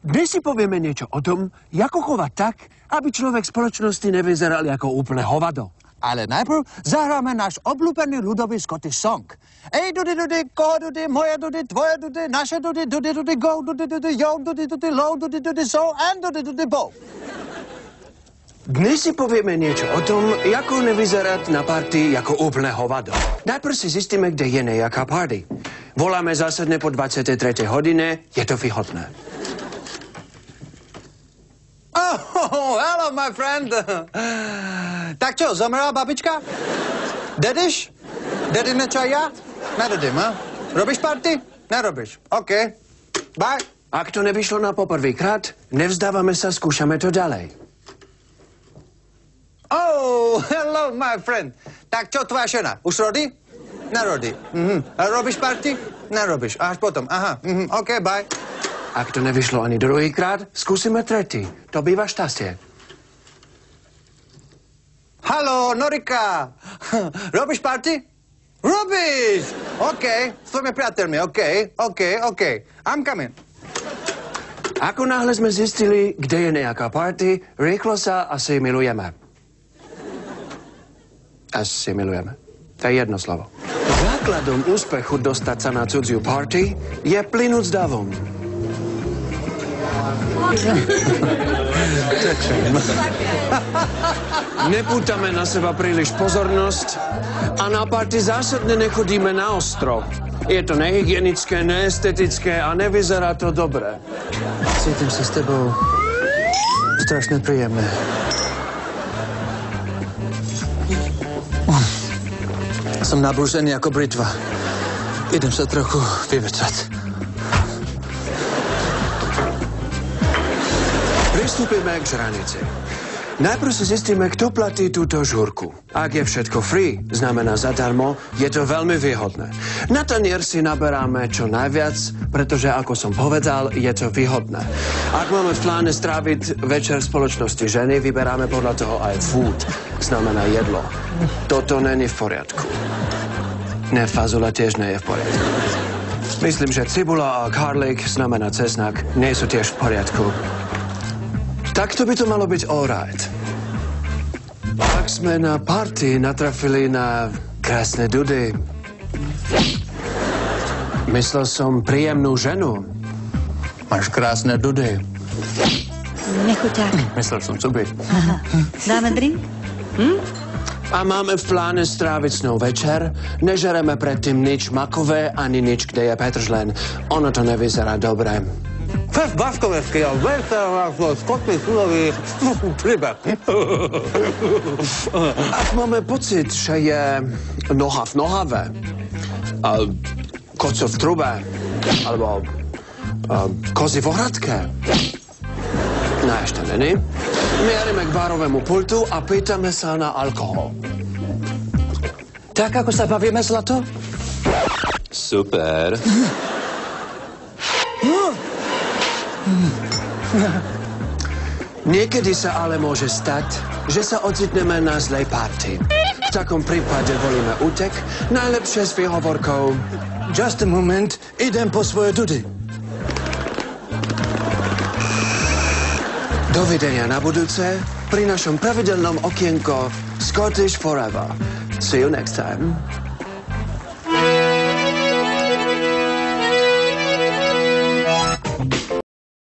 Dnes si povieme niečo o tom, ako chovať tak, aby človek v spoločnosti nevyzeral ako úplne hovado. Ale najprv zahráme náš obľúbený ľudový Scottish song. Ej, dudy, dudy, koho dudy, moje dudy, tvoje dudy, naše dudy, dudy, dudy, go, dudy, dudy, yo, dudy, dudy, low, dudy, dudy, so, and dudy, dudy, bo. Dnes si povieme niečo o tom, ako nevyzerať na party ako úplne hovado. Najprv si zistíme, kde je nejaká party. Voláme zásadne po 23. hodine, je to výhodné. Oh, hello, my friend. Tak čo, zomrela babička? Dediš? Dedine čo ja? Nededím, ha? Robíš party? Nerobíš. OK. Bye. Ak to nevyšlo na poprvýkrát, nevzdávame sa, skúšame to ďalej. Oh, hello, my friend. Tak čo tvoja žena? Už rodí? Nerodí. Robíš party? Nerobíš. Až potom. Aha. OK, bye. Ak to nevyšlo ani druhýkrát, skúsime tretí. To býva šťastie. Haló, Norika. Robíš party? Robíš! OK, s tvojimi priateľmi, OK. I'm coming. Ako náhle sme zistili, kde je nejaká party, rýchlo sa asi milujeme. Asi milujeme. To je jedno slovo. Základom úspechu dostať sa na cudziu party je plynúť s davom. Nepútame na seba príliš pozornosť a na party zásadne nechodíme na ostro. Je to nehygienické, neestetické a nevyzerá to dobre. Cítim sa s tebou strašne príjemné. Som nabrúžený ako britva. Idem sa trochu vyvetrať. Pristúpime k žranici. Najprv si zistíme, kto platí túto žúrku. Ak je všetko free, znamená zadarmo, je to veľmi výhodné. Na tanier si naberáme čo najviac, pretože, ako som povedal, je to výhodné. Ak máme v pláne stráviť večer v spoločnosti ženy, vyberáme podľa toho aj food, znamená jedlo. Toto není v poriadku. Ne, fazula tiež nie je v poriadku. Myslím, že cibula a garlic, znamená cesnak, nie sú tiež v poriadku. Takto by to malo byť all right. Ak sme na party natrafili na krásne dudy. Myslel som príjemnú ženu. Máš krásne dudy. Nechuťák. Myslel som cuby. Dáme drink? A máme v pláne stráviť s ňou večer. Nežereme predtým nič makové, ani nič, kde je petržlen. Ono to nevyzerá dobre. Fest Baškoveský a veľká skotný súdový príbeh. Ak máme pocit, že je noha v nohave, koco v trube, alebo kozy v ohradke, no ešte není, mierime k barovému pultu a pýtame sa na alkohol. Tak, ako sa bavíme, zlato? Super. Niekedy sa ale môže stať, že sa ocitneme na zlej party. V takom prípade volíme útek, najlepšie s výhovorkou Just a moment, idem po svoje dudy. Dovidenia na budúce pri našom pravidelnom okienko Scottish Forever. See you next time.